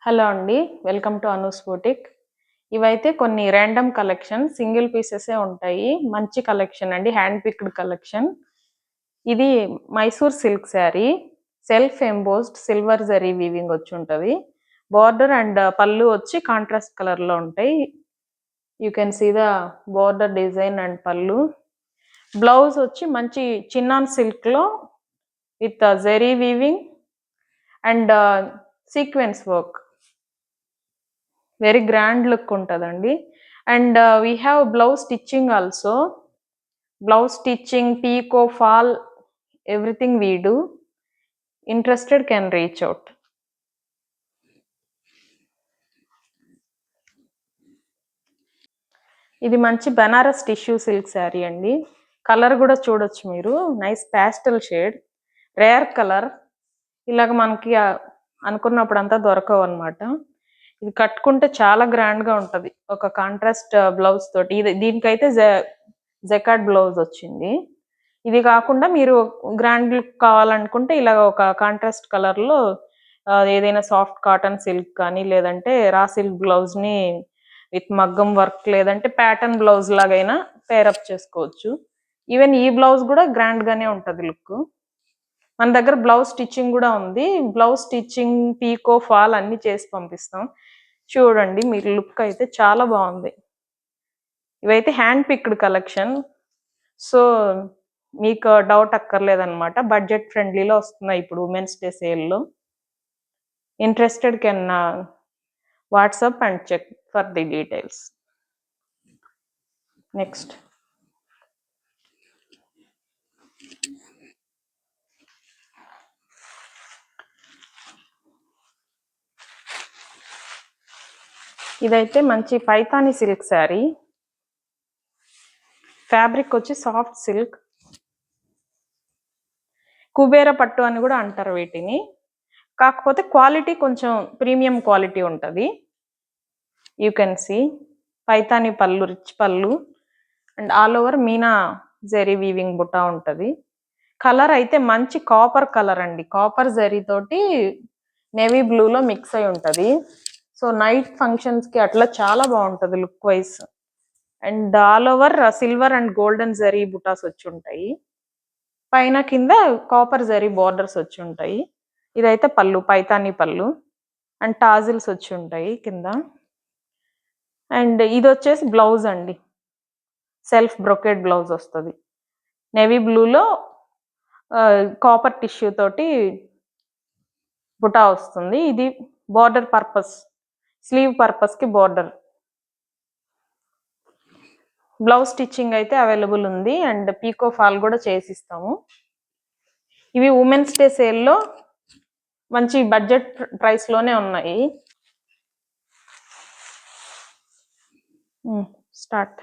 Hello అండి. Welcome to Anu's boutique. ఇవైతే కొన్ని ర్యాండమ్ కలెక్షన్ సింగిల్ పీసెసే ఉంటాయి. మంచి కలెక్షన్ అండి. Hand picked collection. ఇది Mysore silk sari. Self embossed silver zari weaving వచ్చి ఉంటది. బార్డర్ అండ్ పళ్ళు వచ్చి కాంట్రాస్ట్ కలర్‌లో ఉంటాయి. You can see the border design and పళ్ళు. బ్లౌజ్ వచ్చి మంచి చిన్నాన్ సిల్క్‌లో with zari weaving and sequence work. Very grand look ఉంటదండి. And we have blouse stitching also. Blouse stitching, picot, fall everything we do. Interested can reach out. ఇది మంచి Banaras tissue silk sari అండి. Colour కూడా చూడొచ్చు మీరు. Nice pastel shade. Rare colour. ఇలాగ మనకి అనుకున్నప్పుడంతా దొరకవన్నమాట. ఇది కట్టుకుంటే చాలా గ్రాండ్‌గా ఉంటది. ఒక కాంట్రాస్ట్ బ్లౌజ్ తోటి. దీనికైతే జకార్డ్ బ్లౌజ్ వచ్చింది. ఇది కాకుండా మీరు గ్రాండ్ లుక్ కావాలనుకుంటే ఇలాగ ఒక కాంట్రాస్ట్ కలర్‌లో ఏదైనా సాఫ్ట్ కాటన్ సిల్క్ కానీ, లేదంటే రా సిల్క్ బ్లౌజ్‌ని విత్ మగ్గం వర్క్ లేదంటే ప్యాటర్న్ బ్లౌజ్ లాగైనా పేరప్ చేసుకోవచ్చు. ఈవెన్ ఈ బ్లౌజ్ కూడా గ్రాండ్‌గానే ఉంటది లుక్. మన దగ్గర బ్లౌజ్ స్టిచ్చింగ్ కూడా ఉంది. బ్లౌజ్ స్టిచ్చింగ్, పీకో, ఫాల్ అన్నీ చేసి పంపిస్తాం. చూడండి మీరు లుక్ అయితే చాలా బాగుంది. ఇవైతే హ్యాండ్ పిక్డ్ కలెక్షన్. సో మీకు డౌట్ అక్కర్లేదన్నమాట. బడ్జెట్ ఫ్రెండ్లీలో వస్తున్నాయి ఇప్పుడు ఉమెన్స్ డే సేల్‌లో. Interested can WhatsApp and check for the details. Next ఇదైతే మంచి పైతాని సిల్క్ శారీ. ఫ్యాబ్రిక్ వచ్చి సాఫ్ట్ సిల్క్. కుబేర పట్టు అని కూడా అంటారు వీటిని. కాకపోతే క్వాలిటీ కొంచెం ప్రీమియం క్వాలిటీ ఉంటది. యూ కెన్ సీ పైతాని పళ్ళు, రిచ్ పళ్ళు అండ్ ఆల్ ఓవర్ మీనా జరీ వీవింగ్ బుటా ఉంటది. కలర్ అయితే మంచి కాపర్ కలర్ అండి. కాపర్ జరీ తోటి నేవీ బ్లూలో మిక్స్ అయి ఉంటది. సో నైట్ ఫంక్షన్స్‌కి అట్లా చాలా బాగుంటది look wise. And all over silver and golden zari బుటాస్ వచ్చి ఉంటాయి. పైన కింద కాపర్ జరీ బార్డర్స్ వచ్చి ఉంటాయి. ఇదైతే పళ్ళు, పైతాని పళ్ళు అండ్ టాజిల్స్ వచ్చి ఉంటాయి కింద. అండ్ ఇది వచ్చేసి బ్లౌజ్ అండి. సెల్ఫ్ బ్రొకెట్ బ్లౌజ్ వస్తుంది. నేవీ బ్లూలో కాపర్ టిష్యూ తోటి బుటా వస్తుంది. ఇది బార్డర్ పర్పస్, స్లీవ్ పర్పస్కి బార్డర్. బ్లౌజ్ స్టిచ్చింగ్ అయితే అవైలబుల్ ఉంది అండ్ పీకో ఫాల్ కూడా చేసిస్తాము. ఇవి ఉమెన్స్ డే సేల్లో మంచి బడ్జెట్ ప్రైస్లోనే ఉన్నాయి. స్టార్ట్.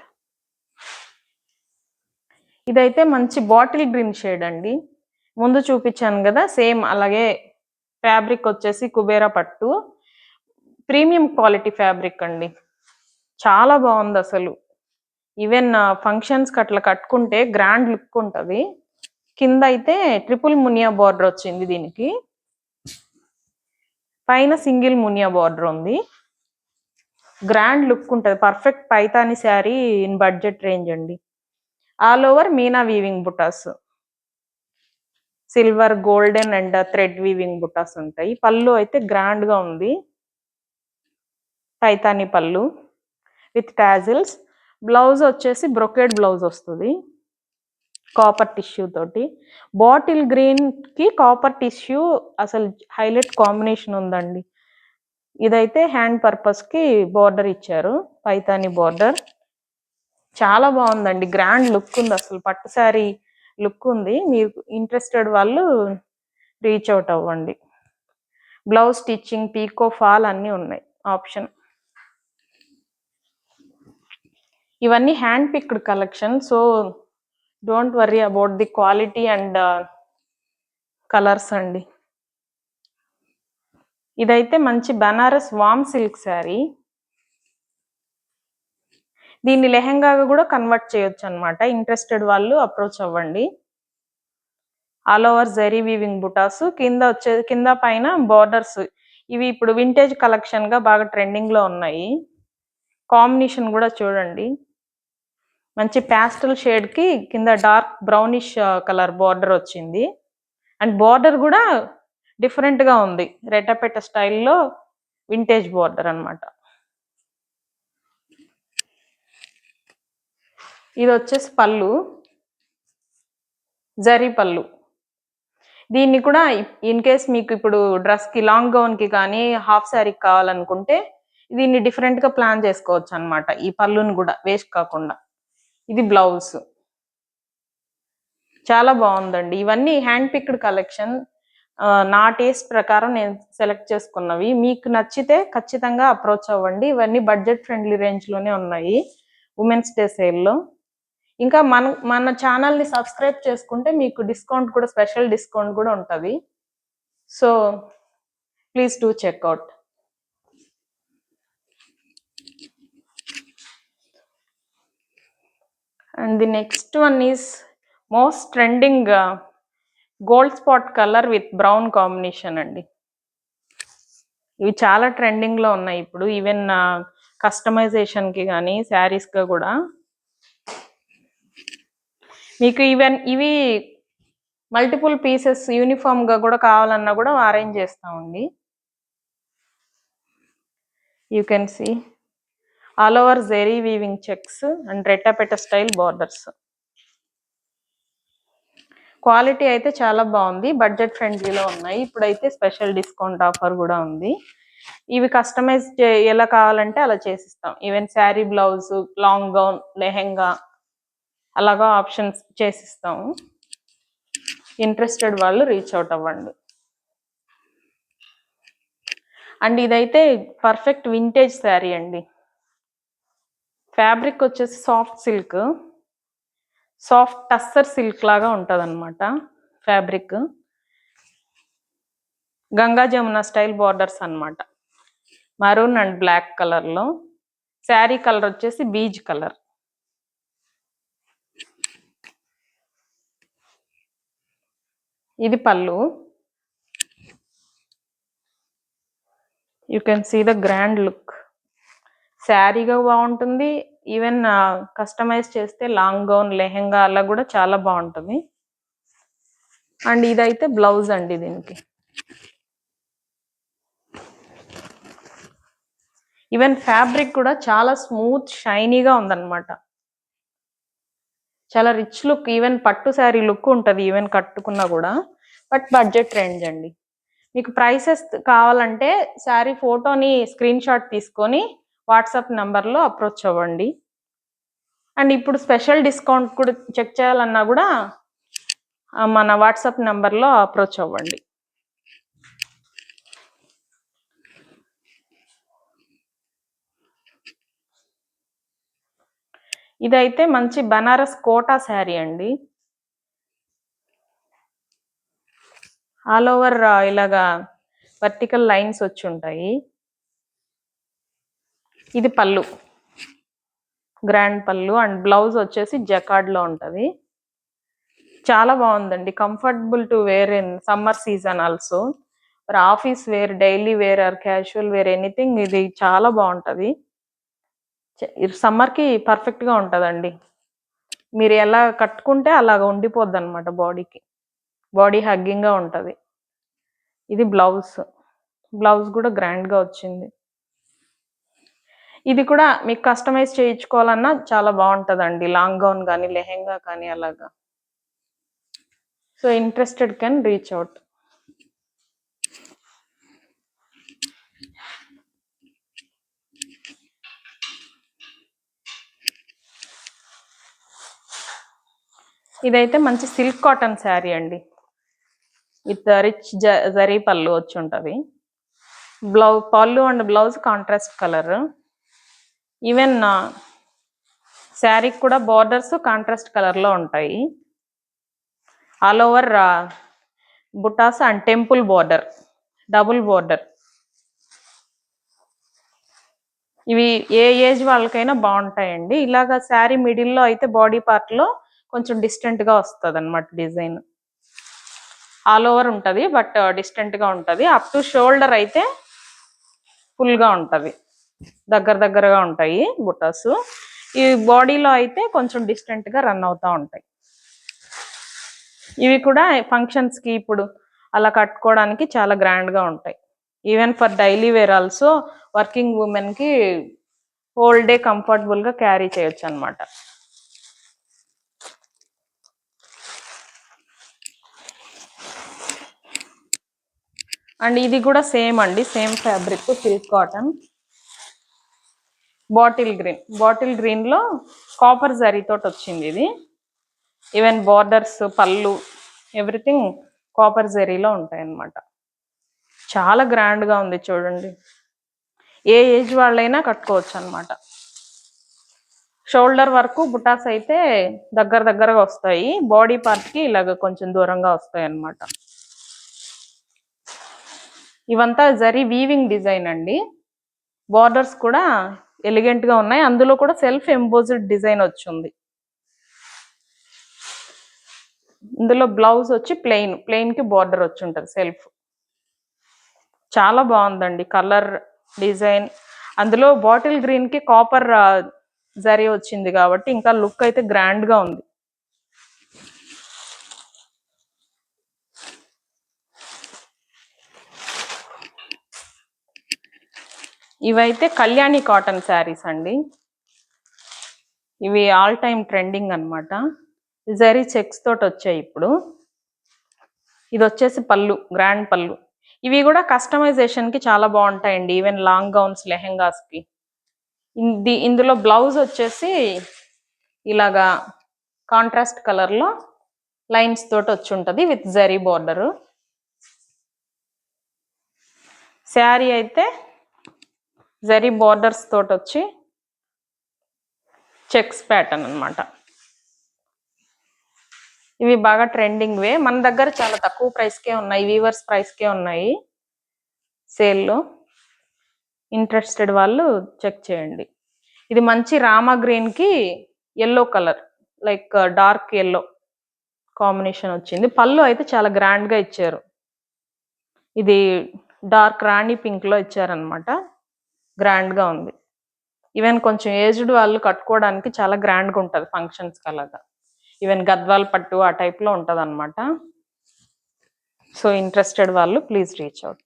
ఇదైతే మంచి బాటిల్ గ్రీన్ షేడ్ అండి. ముందు చూపించాను కదా సేమ్ అలాగే. ఫ్యాబ్రిక్ వచ్చేసి కుబేరా పట్టు. ప్రీమియం క్వాలిటీ ఫ్యాబ్రిక్ అండి. చాలా బాగుంది అసలు. ఈవెన్ ఫంక్షన్స్కి అట్లా కట్టుకుంటే గ్రాండ్ లుక్ ఉంటుంది. కింద అయితే ట్రిపుల్ మునియా బార్డర్ వచ్చింది దీనికి. పైన సింగిల్ మునియా బార్డర్ ఉంది. గ్రాండ్ లుక్ ఉంటుంది. Perfect Paithani sari in budget range అండి. ఆల్ ఓవర్ మీనా వీవింగ్ బుటాస్. Silver, golden and thread weaving బుటాస్ ఉంటాయి. పళ్ళు అయితే గ్రాండ్గా ఉంది. పైతాని పళ్ళు విత్ టాజిల్స్. బ్లౌజ్ వచ్చేసి బ్రొకేడ్ బ్లౌజ్ వస్తుంది కాపర్ టిష్యూ తోటి. బాటిల్ గ్రీన్కి కాపర్ టిష్యూ అసలు హైలైట్ కాంబినేషన్ ఉందండి. ఇదైతే హ్యాండ్ పర్పస్కి బార్డర్ ఇచ్చారు. పైతాని బార్డర్ చాలా బాగుందండి. గ్రాండ్ లుక్ ఉంది అసలు. పట్టు శారీ లుక్ ఉంది. మీరు ఇంట్రెస్టెడ్ వాళ్ళు రీచ్ అవుట్ అవ్వండి. బ్లౌజ్ స్టిచ్చింగ్, పీకో, ఫాల్ అన్నీ ఉన్నాయి ఆప్షన్. ఇవన్నీ hand picked collection. So don't worry about the quality and colours అండి. ఇదైతే మంచి బనారస్ వామ్ సిల్క్ శారీ. దీన్ని లెహెంగాగా కూడా కన్వర్ట్ చేయొచ్చు అనమాట. ఇంట్రెస్టెడ్ వాళ్ళు అప్రోచ్ అవ్వండి. ఆల్ ఓవర్ జరీ వీవింగ్ బుటాస్. కింద పైన బార్డర్స్. ఇవి ఇప్పుడు వింటేజ్ కలెక్షన్గా బాగా ట్రెండింగ్లో ఉన్నాయి. కాంబినేషన్ కూడా చూడండి, మంచి ప్యాస్టల్ షేడ్కి కింద డార్క్ బ్రౌనిష్ కలర్ బార్డర్ వచ్చింది. అండ్ బార్డర్ కూడా డిఫరెంట్గా ఉంది, రెట్టపెట్ట స్టైల్లో వింటేజ్ బార్డర్ అనమాట. ఇది వచ్చేసి పళ్ళు, జరీ పళ్ళు. దీన్ని కూడా ఇన్ కేస్ మీకు ఇప్పుడు డ్రెస్కి లాంగ్ గౌన్కి కానీ హాఫ్ శారీకి కావాలనుకుంటే దీన్ని డిఫరెంట్గా ప్లాన్ చేసుకోవచ్చు అనమాట. ఈ పళ్ళుని కూడా వేస్ట్ కాకుండా. ఇది బ్లౌజ్, చాలా బాగుందండి. ఇవన్నీ హ్యాండ్ పిక్డ్ కలెక్షన్, నా టేస్ట్ ప్రకారం నేను సెలెక్ట్ చేసుకున్నవి. మీకు నచ్చితే ఖచ్చితంగా అప్రోచ్ అవ్వండి. ఇవన్నీ బడ్జెట్ ఫ్రెండ్లీ రేంజ్లోనే ఉన్నాయి ఉమెన్స్ డే సేల్లో. ఇంకా మన ఛానల్ని సబ్స్క్రైబ్ చేసుకుంటే మీకు డిస్కౌంట్ కూడా, స్పెషల్ డిస్కౌంట్ కూడా ఉంటుంది. So please do checkout. And the next one is most trending gold spot colour with brown combination అండి. ఇవి చాలా ట్రెండింగ్లో ఉన్నాయి ఇప్పుడు, ఈవెన్ కస్టమైజేషన్కి కానీ శారీస్గా కూడా. మీకు ఈవెన్ ఇవి మల్టిపుల్ పీసెస్ యూనిఫామ్గా కూడా కావాలన్నా కూడా అరేంజ్ చేస్తామండి. You can see all over zari weaving checks and రెట్టపెట్ట స్టైల్ బార్డర్స్. క్వాలిటీ అయితే చాలా బాగుంది, బడ్జెట్ ఫ్రెండ్లీలో ఉన్నాయి. ఇప్పుడైతే స్పెషల్ డిస్కౌంట్ ఆఫర్ కూడా ఉంది. ఇవి కస్టమైజ్ ఎలా కావాలంటే అలా చేసిస్తాం. Even sari blouse, long gown, lehenga అలాగా ఆప్షన్స్ చేసిస్తాము. ఇంట్రెస్టెడ్ వాళ్ళు రీచ్ అవుట్ అవ్వండి. అండ్ ఇదైతే పర్ఫెక్ట్ వింటేజ్ శారీ అండి. ఫ్యాబ్రిక్ వచ్చేసి soft silk, soft tussar silk లాగా ఉంటుంది అనమాట fabric. Ganga Jamuna style borders అనమాట, మరూన్ అండ్ బ్లాక్ కలర్లో. శారీ కలర్ వచ్చేసి బీజ్ కలర్. ఇది పళ్ళు. You can see the grand look. శారీగా బాగుంటుంది, ఈవెన్ కస్టమైజ్ చేస్తే లాంగ్ గౌన్, లెహెంగా అలా కూడా చాలా బాగుంటుంది. అండ్ ఇదైతే బ్లౌజ్ అండి. దీనికి ఈవెన్ ఫ్యాబ్రిక్ కూడా చాలా స్మూత్ షైనీగా ఉందన్నమాట, చాలా రిచ్ లుక్. ఈవెన్ పట్టు శారీ లుక్ ఉంటుంది ఈవెన్ కట్టుకున్నా కూడా. బట్ బడ్జెట్ రేంజ్ అండి. మీకు ప్రైసెస్ కావాలంటే శారీ ఫోటోని స్క్రీన్ షాట్ తీసుకొని వాట్సాప్ నెంబర్లో అప్రోచ్ అవ్వండి. అండ్ ఇప్పుడు స్పెషల్ డిస్కౌంట్ కూడా చెక్ చేయాలన్నా కూడా మన వాట్సాప్ నెంబర్లో అప్రోచ్ అవ్వండి. ఇదైతే మంచి బనారస్ కోటా శారీ అండి. ఆల్ ఓవర్ ఇలాగా వర్టికల్ లైన్స్ వచ్చి ఉంటాయి. ఇది పళ్ళు, గ్రాండ్ పళ్ళు. అండ్ బ్లౌజ్ వచ్చేసి జకార్డ్లో ఉంటుంది. చాలా బాగుందండి, comfortable to wear in summer season also, for office wear, daily wear or casual wear, anything. ఇది చాలా బాగుంటుంది, సమ్మర్కి పర్ఫెక్ట్గా ఉంటుందండి. మీరు ఎలా కట్టుకుంటే అలాగ ఉండిపోద్ది అనమాట బాడీకి, బాడీ హగ్గింగ్గా ఉంటుంది. ఇది బ్లౌజ్, బ్లౌజ్ కూడా గ్రాండ్గా వచ్చింది. ఇది కూడా మీకు కస్టమైజ్ చేయించుకోవాలన్నా చాలా బాగుంటుందండి, లాంగ్ గౌన్ కానీ లెహెంగా కానీ అలాగా. So interested can reach out. ఇదైతే మంచి సిల్క్ కాటన్ శారీ అండి, విత్ రిచ్ జరీ పళ్ళు వచ్చి ఉంటుంది. పళ్ళు and blouse contrast colour. Even శారీకి కూడా బార్డర్స్ కాంట్రాస్ట్ కలర్లో ఉంటాయి. ఆల్ ఓవర్ బుటాస్ and temple border, double border. ఇవి ఏ ఏజ్ వాళ్ళకైనా బాగుంటాయండి. ఇలాగ శారీ మిడిల్లో అయితే బాడీ పార్ట్లో కొంచెం డిస్టెంట్గా వస్తుంది అనమాట డిజైన్. ఆల్ ఓవర్ ఉంటుంది బట్ డిస్టెంట్గా ఉంటుంది. అప్ టు షోల్డర్ అయితే ఫుల్గా ఉంటుంది, దగ్గరగా ఉంటాయి బుటాస్. ఈ బాడీలో అయితే కొంచెం డిస్టెంట్గా రన్ అవుతూ ఉంటాయి. ఇవి కూడా ఫంక్షన్స్కి ఇప్పుడు అలా కట్టుకోవడానికి చాలా గ్రాండ్గా ఉంటాయి. Even for daily wear also working ఉమెన్కి హోల్ డే కంఫర్టబుల్గా క్యారీ చేయొచ్చు అనమాట. అండ్ ఇది కూడా సేమ్ అండి, same fabric, silk cotton, bottle గ్రీన్లో కాపర్ జరీ తోటి వచ్చింది ఇది. ఈవెన్ బార్డర్స్, పళ్ళు, ఎవ్రీథింగ్ కాపర్ జరీలో ఉంటాయి అన్నమాట. చాలా గ్రాండ్గా ఉంది చూడండి, ఏ ఏజ్ వాళ్ళైనా కట్టుకోవచ్చు అనమాట. షోల్డర్ వరకు బుటాస్ అయితే దగ్గరగా వస్తాయి, బాడీ పార్ట్కి ఇలాగ కొంచెం దూరంగా వస్తాయి అన్నమాట. ఇవంతా జరీ వీవింగ్ డిజైన్ అండి. బార్డర్స్ కూడా ఎలిగెంట్గా ఉన్నాయి, అందులో కూడా సెల్ఫ్ ఎంబోజ్డ్ డిజైన్ వచ్చింది. ఇందులో బ్లౌజ్ వచ్చి ప్లెయిన్కి బార్డర్ వచ్చి ఉంటుంది సెల్ఫ్. చాలా బాగుందండి కలర్, డిజైన్. అందులో బాటిల్ గ్రీన్కి కాపర్ జరీ వచ్చింది కాబట్టి ఇంకా లుక్ అయితే గ్రాండ్గా ఉంది. ఇవైతే కళ్యాణి కాటన్ శారీస్ అండి. ఇవి ఆల్ టైమ్ ట్రెండింగ్ అనమాట. జరీ చెక్స్ తోటి వచ్చాయి ఇప్పుడు. ఇది వచ్చేసి పళ్ళు, గ్రాండ్ పళ్ళు. ఇవి కూడా కస్టమైజేషన్కి చాలా బాగుంటాయండి, ఈవెన్ లాంగ్ గౌన్స్, లెహెంగాస్కి. ఇందులో బ్లౌజ్ వచ్చేసి ఇలాగా కాంట్రాస్ట్ కలర్లో లైన్స్ తోటి వచ్చి ఉంటుంది విత్ జరీ బార్డరు. శారీ అయితే జరీ బార్డర్స్ తోటి వచ్చి చెక్స్ ప్యాటర్న్ అనమాట. ఇవి బాగా ట్రెండింగ్ వే, మన దగ్గర చాలా తక్కువ ప్రైస్కే ఉన్నాయి, వీవర్స్ ప్రైస్కే ఉన్నాయి సేల్లో. ఇంట్రెస్టెడ్ వాళ్ళు చెక్ చేయండి. ఇది మంచి రామా గ్రీన్కి yellow colour, like dark yellow combination వచ్చింది. పళ్ళు అయితే చాలా గ్రాండ్గా ఇచ్చారు, ఇది డార్క్ రాణి పింక్లో ఇచ్చారనమాట, గ్రాండ్గా ఉంది. ఈవెన్ కొంచెం ఏజ్డ్ వాళ్ళు కట్టుకోవడానికి చాలా గ్రాండ్గా ఉంటుంది ఫంక్షన్స్కి అలాగా. ఈవెన్ గద్వాల్ పట్టు ఆ టైప్లో ఉంటుంది అనమాట. సో ఇంట్రెస్టెడ్ వాళ్ళు ప్లీజ్ రీచ్ అవుట్.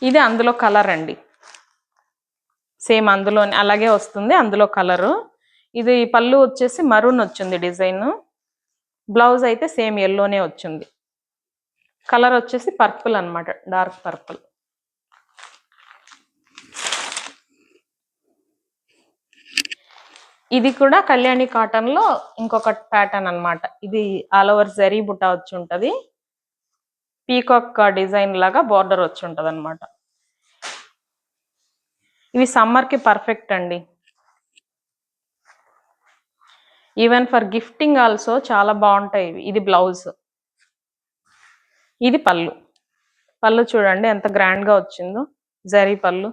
ఇది అందులో కలర్ అండి, సేమ్ అందులోనే అలాగే వస్తుంది, అందులో కలరు. ఇది పళ్ళు వచ్చేసి మరూన్ వచ్చింది డిజైన్, బ్లౌజ్ అయితే సేమ్ ఎల్లోనే వచ్చింది. కలర్ వచ్చేసి పర్పుల్ అనమాట, డార్క్ పర్పుల్. ఇది కూడా కళ్యాణి కాటన్లో ఇంకొక ప్యాటర్న్ అనమాట. ఇది ఆల్ ఓవర్ జరీ బుట్ట వచ్చి ఉంటుంది, పీకాక్ డిజైన్ లాగా బార్డర్ వచ్చి ఉంటుంది అనమాట. ఇవి సమ్మర్కి పర్ఫెక్ట్ అండి, ఈవెన్ ఫర్ గిఫ్టింగ్ ఆల్సో చాలా బాగుంటాయి ఇవి. ఇది బ్లౌజ్, ఇది పళ్ళు చూడండి ఎంత గ్రాండ్గా వచ్చిందో, జరీ పళ్ళు,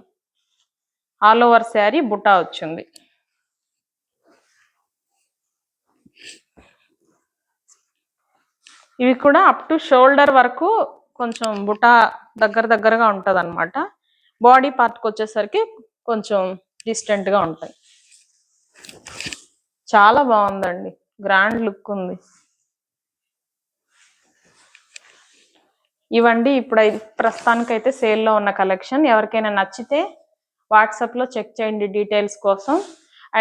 ఆల్ ఓవర్ శారీ బుట్ట వచ్చింది. ఇవి కూడా అప్ టు షోల్డర్ వరకు కొంచెం బుట్ట దగ్గరగా ఉంటుంది అనమాట. బాడీ పార్ట్కి వచ్చేసరికి కొంచెం డిస్టెంట్గా ఉంటాయి. చాలా బాగుందండి, గ్రాండ్ లుక్ ఉంది. ఇవండి ఇప్పుడు ప్రస్తుతానికైతే సేల్లో ఉన్న కలెక్షన్. ఎవరికైనా నచ్చితే వాట్సాప్లో చెక్ చేయండి డీటెయిల్స్ కోసం.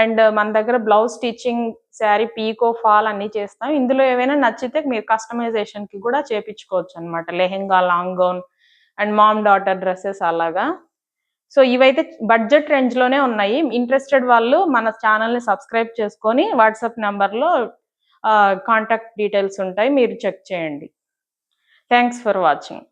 అండ్ మన దగ్గర బ్లౌజ్ స్టిచ్చింగ్, శారీ పీకో, ఫాల్ అన్నీ చేస్తాం. ఇందులో ఏవైనా నచ్చితే మీరు కస్టమైజేషన్కి కూడా చేపించుకోవచ్చు అనమాట, lehenga, long gown and mom daughter dresses అలాగా. సో ఇవైతే బడ్జెట్ రేంజ్లోనే ఉన్నాయి. ఇంట్రెస్టెడ్ వాళ్ళు మన ఛానల్ని సబ్స్క్రైబ్ చేసుకొని వాట్సాప్ నెంబర్లో కాంటాక్ట్ డీటెయిల్స్ ఉంటాయి, మీరు చెక్ చేయండి. Thanks for watching.